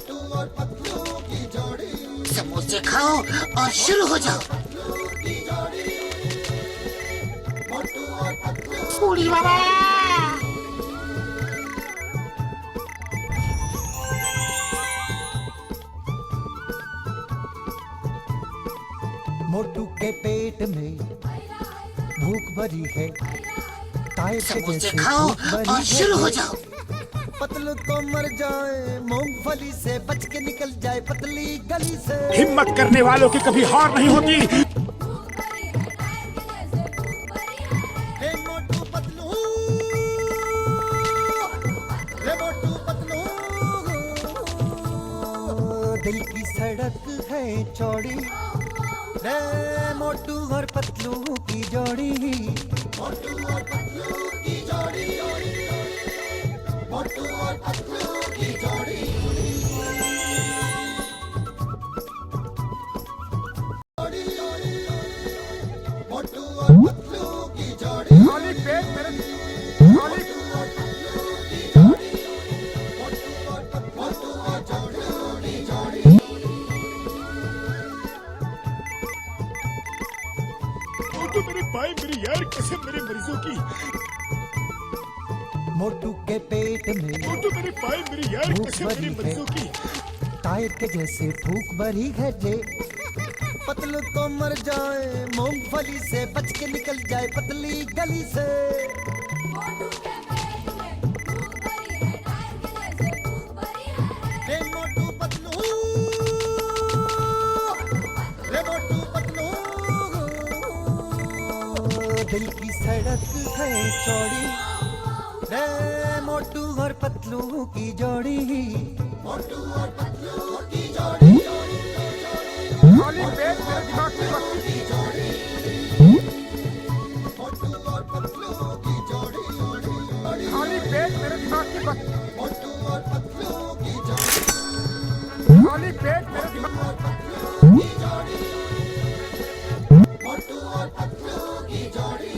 मोटू और पतलू की जोड़ी, समोसे खाओ और शुरू हो जाओ। की जोड़ी, मोटू और पतलू। पूरी बाबा। मोटू के पेट में भूख भरी है, ताए के समोसे जैसे खाओ भूख भरी और शुरू हो है। जाओ। पतलू तो मर जाए, मूंगफली से बच के निकल जाए पतली गली से। हिम्मत करने वालों की कभी हार नहीं होती। हे मोटू पतलू, हे मोटू पतलू। दिल की सड़क है चौड़ी, रे मोटू और पतलू की जोड़ी। मोटू और पतलू की जोड़ी, मोटू और पतलू की जोड़ी, मोटू और पतलू की जोड़ी, खाली पेट मेरे मोटू और पतलू की जोड़ी, मोटू और पतलू की जोड़ी, जोड़ी। तो मेरे भाई मेरी यार कसम मेरे मरीजों की। मोटू के पेट में तो मेरे भाई मेरी यार भूख कसम मेरे भरी है, मरीजों की। ताए के जैसे भूख भरी है जे। पतलू तो मर जाए, मूंगफली से बच के निकल जाए पतली गली से। हे मोटू पतलू, हे मोटू पतलू। दिल की सड़क है चौड़ी, रे मोटू और पतलू की जोड़ी। मोटू और पतलू की जोड़ी, खाली पेट मेरे दिमाग की बत्ती। की जोड़ी, मोटू और पतलू की जोड़ी, खाली पेट मेरे दिमाग की बत्ती। मोटू और पतलू की जोड़ी, खाली पेट मेरे दिमाग। की जोड़ी, मोटू और पतलू की जोड़ी।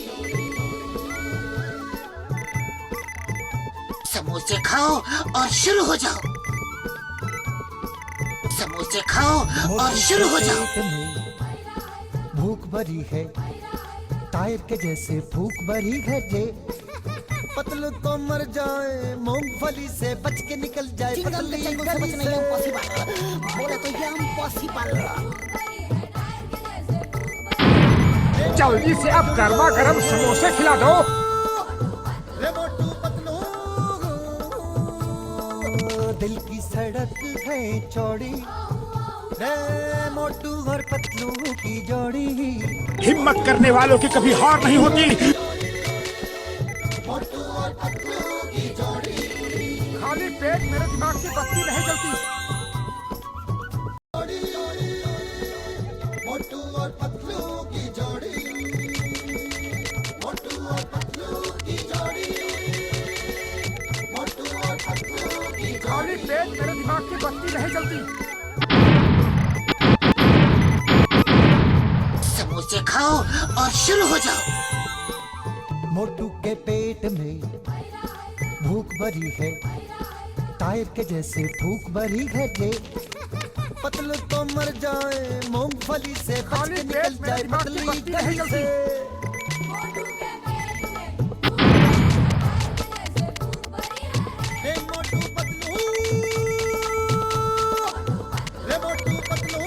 समोसे खाओ और शुरू हो जाओ। समोसे खाओ और शुरू हो जाओ। पेट में भूख भरी है, टायर के जैसे भूख भरी है जे। पतलू तो मर जाए, मूंगफली से बच के निकल जाए पतली गली से। बोले तो ये इम्पॉसिबल। जल्दी से अब गर्मा गर्म समोसे खिला दो। हे मोटू पतलू, दिल की सड़क है चौड़ी, रे मोटू और पतलू की जोड़ी। हिम्मत करने वालों की कभी हार नहीं होती। मोटू और पतलू की जोड़ी, खाली पेट मेरे दिमाग की बत्ती नहीं जलती। मोटू और पतलू की जोड़ी, मोटू और पतलू की जोड़ी, मोटू और पतलू की खाली पेट मेरे दिमाग की बत्ती नहीं जलती। समोसे खाओ और शुरू हो जाओ। मोटू के पेट में भूख भरी है, टायर के जैसे भूख भरी है जे। पतलू तो मर जाए, मूंगफली से बच खाली के पेट निकल मेरे जाए दिमाग की पतली बत्ती नहीं गली से। हे मोटू पतलू, हे मोटू पतलू।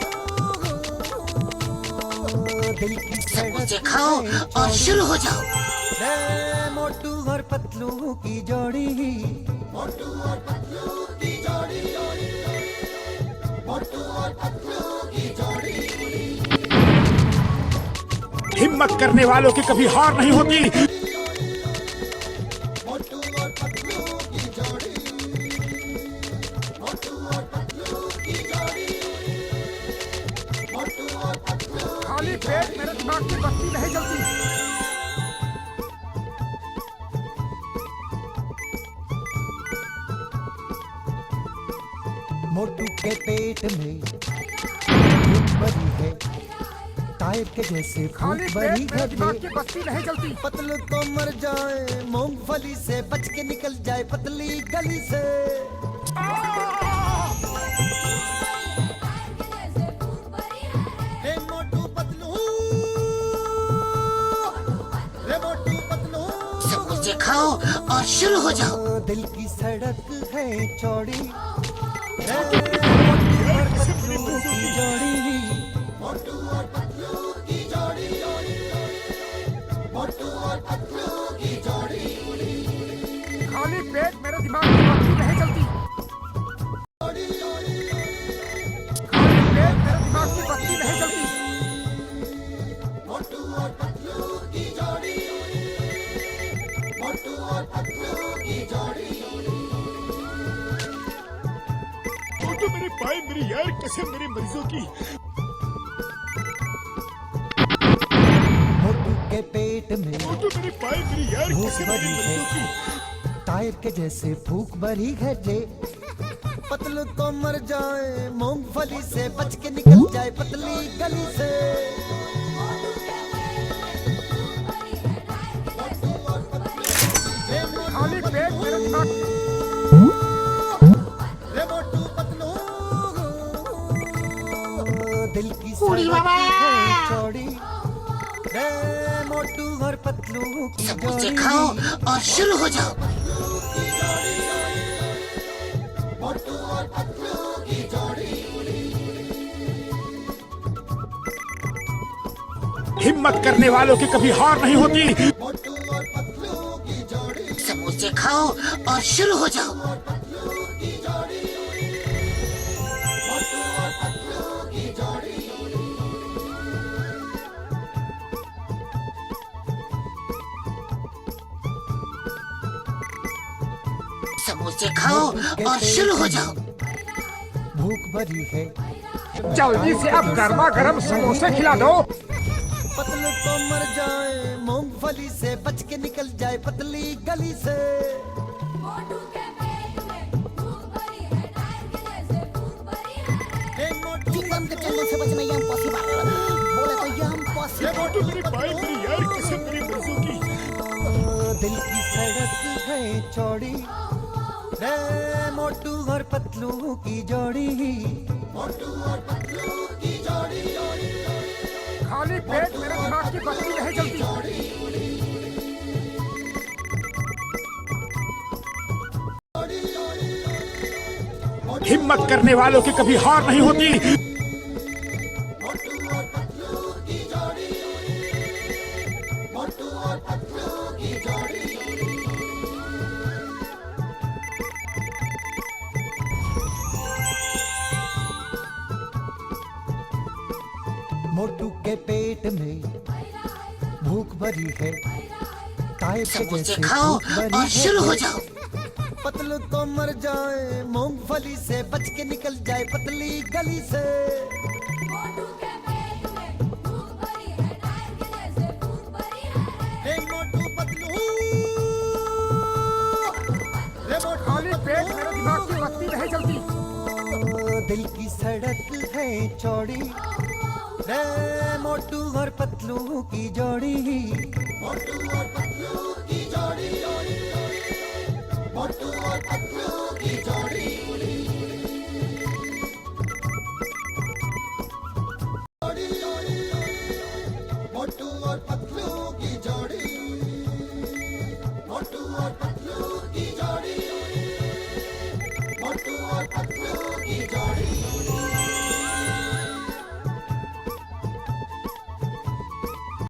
दिल की समोसे सड़क खाओ है और चौड़ी, शुरू हो जाओ। रे मोटू और पतलू की जोड़ी। मोटू और पतलू की जोड़ी, मोटू और पतलू की जोड़ी, हिम्मत करने वालों की कभी हार नहीं होती। मोटू और पतलू की जोड़ी, मोटू और पतलू की जोड़ी, मोटू और पतलू। खाली पेट मेरे दिमाग की बत्ती नहीं जलती। मोटू के पेट में भूख भरी है, टायर के जैसे खाली भूख भरी पेट मेरे है दिमाग जे। की बत्ती नहीं जलती। पतलू तो मर जाए, मूंगफली से बच के निकल जाए पतली गली से। खाओ और शुरू हो जाओ। दिल की सड़क है चौड़ी, मोटू और पतलू की जोड़ी। मोटू और पतलू की जोड़ी, मोटू और पतलू की जोड़ी। खाली पेट मेरे दिमाग की बत्ती नहीं जलती। खाली पेट मेरे दिमाग की बत्ती नहीं जलती। मोटू और पतलू की जोड़ी, मोटू और पतलू की जोड़ी। मोटू मेरे भाई मेरी यार कसम मेरे मरीजों की। मोटू के पेट में मोटू मेरे भाई मेरी यार भूख कसम मेरे भरी मरीजों की। है, टायर के जैसे फूक भरी है जे। पतलू तो मर जाए, मूंगफली से बच के निकल जाए पतली गली से। खाली पेट मेरे दिमाग रे मोटू पतलू, दिल की उड़ी सड़क बाबा। है चौड़ी, रे मोटू और पतलू की समोसे जोड़ी। खाओ और शुरू हो जाओ। मोटू और पतलू की जोड़ी। हिम्मत करने वालों की कभी हार नहीं होती। मोटू और पतलू की जोड़ी। समोसे खाओ और शुरू हो जाओ। पतलू की जोड़ी, मोटू और पतलू की जोड़ी। समोसे खाओ और शुरू हो जाओ। भूख भरी है, जल्दी से अब गर्मा गर्म समोसे खिला दो। पतलू तो मर जाए, मूंगफली से बच के निकल जाए पतली गली से। चिंगम के चलने से बचना ये इम्पॉसिबल। बोले तो ये इम्पॉसिबल। ये मोटू मेरे भाई मेरी यार कसम मेरे मरीजों की। दिल की सड़क है चौड़ी, रे मोटू और पतलू की जोड़ी। मोटू और पतलू की जोड़ी। खाली पेट मेरे दिमाग की बत्ती नहीं जलती। हिम्मत करने वालों की कभी हार नहीं होती। मोटू और पतलू की जोड़ी, मोटू और पतलू की जोड़ी। मोटू के पेट में भूख भरी है, टायर के समोसे जैसे खाओ भूख भरी और है शुरू हो जे। जाओ। पतलू तो मर जाए, मूंगफली से बच के निकल जाए पतली गली से। रे मोटू पतलू, रे मोटू खाली पेट मेरे दिमाग की बत्ती नहीं जलती। दिल की सड़क है चौड़ी, रे मोटू और पतलू की जोड़ी। मोटू और पतलू की जोड़ी, मोटू और पतलू की जोड़ी। मोटू और पतलू की जोड़ी, मोटू और पतलू की जोड़ी, मोटू और पतलू की जोड़ी।